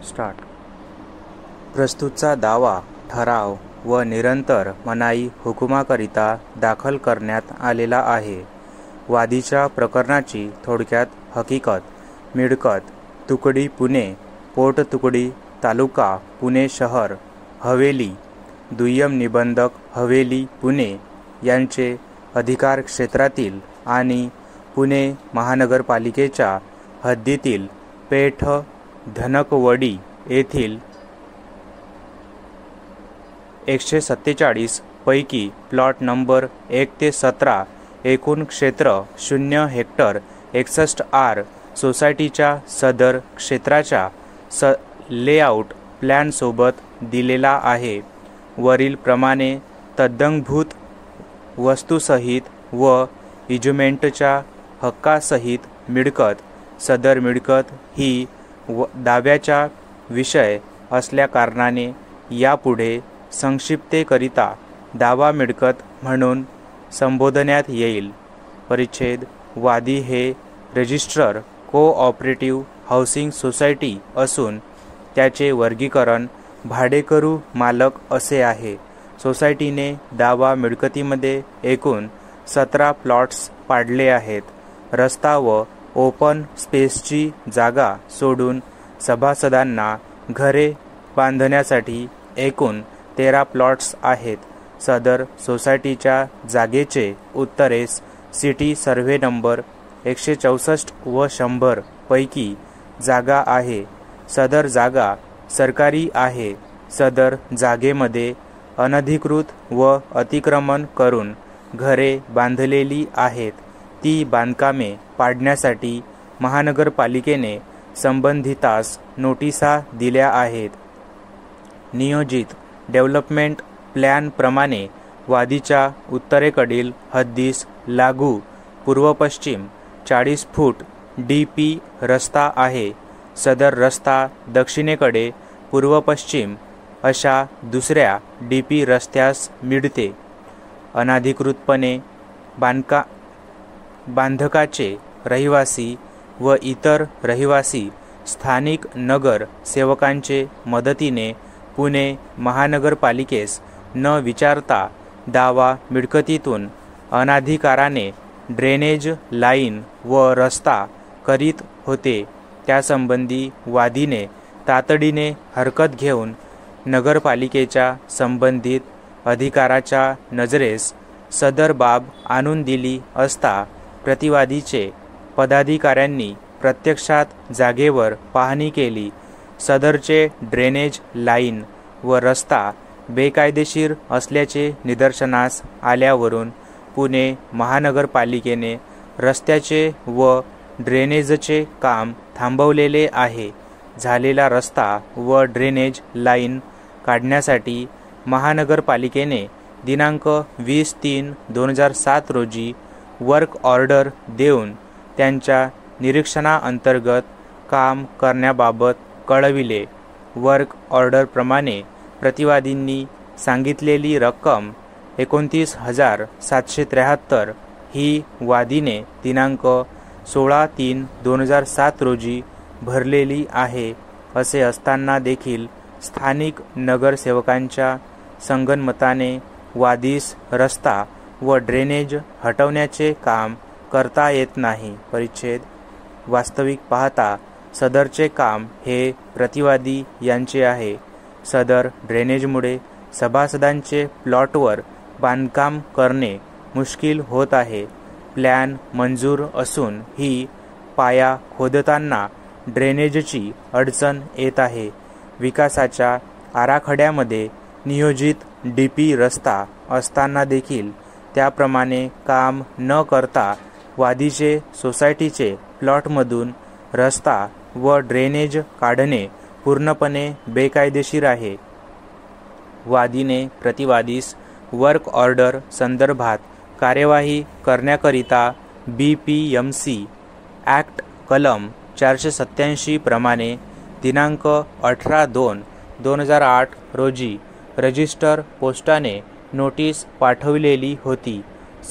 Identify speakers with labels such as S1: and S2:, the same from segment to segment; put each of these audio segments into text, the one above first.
S1: Start. प्रस्तुतचा दावा, ठराव व निरंतर मनाई हुकुमाकरिता दाखल करण्यात आलेला आहे. वादीच्या प्रकरणाची थोडक्यात हकीकत. मिळकत तुकडी पुणे, पोटतुकडी तालुका पुणे शहर, हवेली दुय्यम निबंधक हवेली पुणे यांचे अधिकार क्षेत्रातील आणि पुणे महानगरपालिकेच्या हद्दीतील पेठ धनकवडी येथील 147 पैकी प्लॉट नंबर 1 ते 17 एकूण क्षेत्र 0 हेक्टर 61 आर सोसायटीच्या सदर क्षेत्राच्या लेआउट प्लॅनसोबत दिलेला आहे. वरील प्रमाणे तद्दंगभूत वस्तूसहित व इजमेंटच्या हक्कासहित मिळकत. सदर मिळकत ही दाव्याचा विषय असल्याकारणाने यापुढे संक्षिप्तेकरिता दावा मिळकत म्हणून संबोधण्यात येईल. परिच्छेद. वादी हे रजिस्ट्रार कोऑपरेटिव्ह हाऊसिंग सोसायटी असून त्याचे वर्गीकरण भाडेकरू मालक असे आहे. सोसायटीने दावा मिळकतीमध्ये एकूण 17 प्लॉट्स पाडले आहेत. रस्ता व ओपन स्पेसची जागा सोडून सभासदांना घरे बांधण्यासाठी एकूण 13 प्लॉट्स आहेत. सदर सोसायटीच्या जागेचे उत्तरेस सिटी सर्व्हे नंबर 164 व 100 पैकी जागा आहे. सदर जागा सरकारी आहे. सदर जागेमध्ये अनधिकृत व अतिक्रमण करून घरे बांधलेली आहेत. ती बांधकामे पाडण्यासाठी महानगरपालिकेने संबंधितास नोटिसा दिल्या आहेत. नियोजित डेव्हलपमेंट प्लॅनप्रमाणे वादीच्या उत्तरेकडील हद्दीस लागू पूर्व-पश्चिम 40 फूट DP रस्ता आहे. सदर रस्ता दक्षिणेकडे पूर्व-पश्चिम अशा दुसऱ्या DP रस्त्यास मिळते. अनधिकृतपणे बांधकाचे रहिवासी व इतर रहिवासी स्थानिक नगर सेवकांचे मदतीने पुणे महानगरपालिकेस न विचारता दावा मिळकतीतून अनाधिकाराने ड्रेनेज लाईन व रस्ता करीत होते. त्यासंबंधी वादीने तातडीने हरकत घेऊन नगरपालिकेच्या संबंधित अधिकाराच्या नजरेस सदर बाब आणून दिली असता प्रतिवादीचे पदाधिकाऱ्यांनी प्रत्यक्षात जागेवर पाहणी केली. सदरचे ड्रेनेज लाईन व रस्ता बेकायदेशीर असल्याचे निदर्शनास आल्यावरून पुणे महानगरपालिकेने रस्त्याचे व ड्रेनेजचे काम थांबवलेले आहे. झालेला रस्ता व ड्रेनेज लाईन काढण्यासाठी महानगरपालिकेने दिनांक 20/3/2007 रोजी वर्क ऑर्डर देऊन त्यांच्या निरीक्षणाअंतर्गत काम करण्याबाबत कळविले. वर्क ऑर्डरप्रमाणे प्रतिवादींनी सांगितलेली रक्कम 29,773 ही वादीने दिनांक 16/3/2007 रोजी भरलेली आहे. असे असताना देखील स्थानिक नगरसेवकांच्या संगनमताने वादीस रस्ता व ड्रेनेज हटवण्याचे काम करता येत नाही. परिच्छेद. वास्तविक पाहता सदरचे काम हे प्रतिवादी यांचे आहे. सदर ड्रेनेजमुळे सभासदांचे प्लॉटवर बांधकाम करणे मुश्किल होत आहे. प्लॅन मंजूर असून ही पाया खोदताना ड्रेनेजची अडचण येत आहे. विकासाच्या आराखड्यामध्ये नियोजित DP रस्ता असताना देखील त्याप्रमाणे काम न करता वादीचे सोसायटीचे प्लॉटमधून रस्ता व ड्रेनेज काढणे पूर्णपणे बेकायदेशीर आहे. वादीने प्रतिवादीस वर्क ऑर्डर संदर्भात कार्यवाही करण्याकरिता BPMC ॲक्ट कलम 487 प्रमाणे दिनांक 18/2/2008 रोजी रजिस्टर पोस्टाने नोटीस पाठविलेली होती.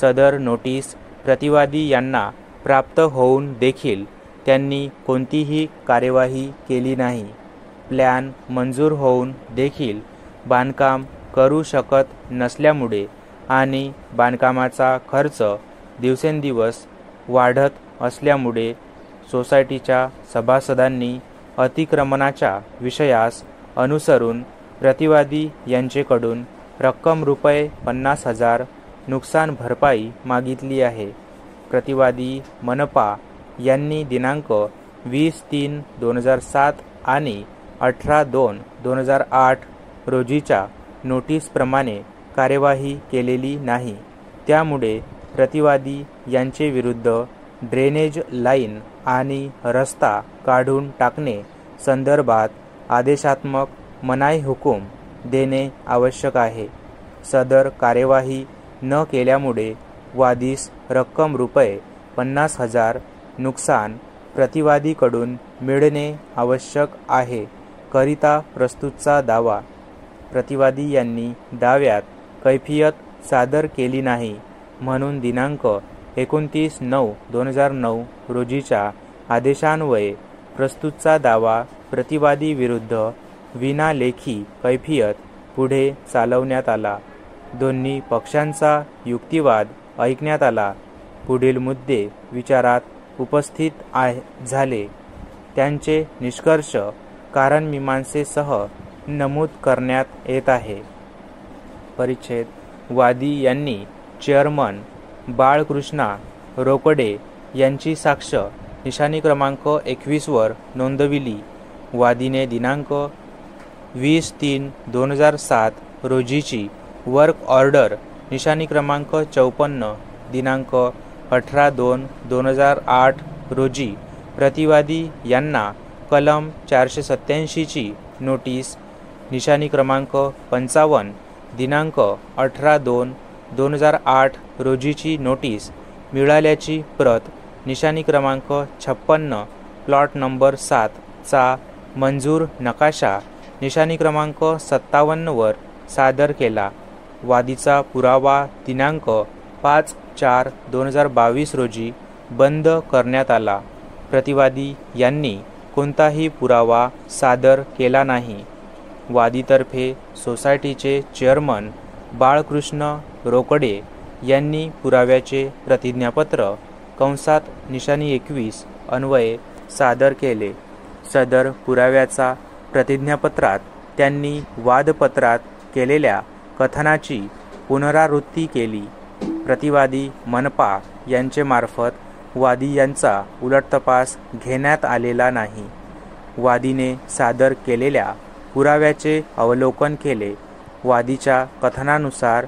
S1: सदर नोटीस प्रतिवादी यांना प्राप्त होऊन देखील त्यांनी कोणतीही कार्यवाही केली नाही. प्लॅन मंजूर होऊन देखील बांधकाम करू शकत नसल्यामुळे आणि बांधकामाचा खर्च दिवसेंदिवस वाढत असल्यामुळे सोसायटीच्या सभासदांनी अतिक्रमणाच्या विषयास अनुसरून प्रतिवादी यांचेकडून रक्कम रुपये 50,000 नुकसान भरपाई मागितली आहे. प्रतिवादी मनपा यांनी दिनांक 20/3/2007 आणि 18/2/2008 रोजीच्या नोटीसप्रमाणे कार्यवाही केलेली नाही. त्यामुळे प्रतिवादी यांचे विरुद्ध ड्रेनेज लाईन आणि रस्ता काढून टाकणे संदर्भात आदेशात्मक मनाई हुकूम देणे आवश्यक आहे. सदर कार्यवाही न केल्यामुळे वादीस रक्कम रुपये 50,000 नुकसान प्रतिवादीकडून मिळणे आवश्यक आहे करिता प्रस्तुतचा दावा. प्रतिवादी यांनी दाव्यात कैफियत सादर केली नाही म्हणून दिनांक 29/9/2009 रोजीच्या आदेशान्वये प्रस्तुतचा दावा प्रतिवादी विरुद्ध विना लेखी कैफियत पुढे चालवण्यात आला. दोन्ही पक्षांचा युक्तिवाद ऐकण्यात आला. पुढील मुद्दे विचारात उपस्थित झाले. त्यांचे निष्कर्ष कारणमीमांसेसह नमूद करण्यात येत आहे. परिच्छेद. वादी यांनी चेअरमन बाळकृष्णा रोकडे यांची साक्ष निशाणी क्रमांक 21 वर नोंदविली. वादीने दिनांक 20/3/2007 रोजीची वर्क ऑर्डर निशाणी क्रमांक 54 दिनांक 18/2/2008 रोजी प्रतिवादी यांना कलम 487 ची नोटीस निशाणी क्रमांक 55 दिनांक 18/2/2008 रोजीची नोटीस मिळाल्याची प्रत निशाणी क्रमांक 56 प्लॉट नंबर 7 चा मंजूर नकाशा निशाणी क्रमांक 57 वर सादर केला. वादीचा पुरावा दिनांक 5/4/2022 रोजी बंद करण्यात आला. प्रतिवादी यांनी कोणताही पुरावा सादर केला नाही. वादीतर्फे सोसायटीचे चेअरमन बाळकृष्ण रोकडे यांनी पुराव्याचे प्रतिज्ञापत्र कंसात निशाणी 21 अन्वये सादर केले. सदर पुराव्याचा प्रतिज्ञापत्रात त्यांनी वादपत्रात केलेल्या कथनाची पुनरावृत्ती केली. प्रतिवादी मनपा यांचेमार्फत वादी यांचा उलटतपास घेण्यात आलेला नाही. वादीने सादर केलेल्या पुराव्याचे अवलोकन केले. वादीच्या कथनानुसार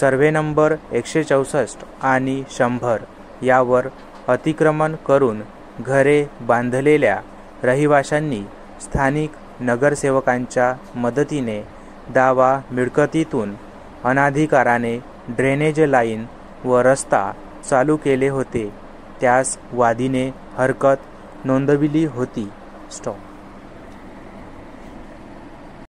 S1: सर्व्हे नंबर 164 आणि 100 यावर अतिक्रमण करून घरे बांधलेल्या रहिवाशांनी स्थानिक नगरसेवकांच्या मदतीने दावा मिळकतीतून अनाधिकाराने ड्रेनेज लाईन व रस्ता चालू केले होते. त्यास वादीने हरकत नोंदविली होती. स्टॉप.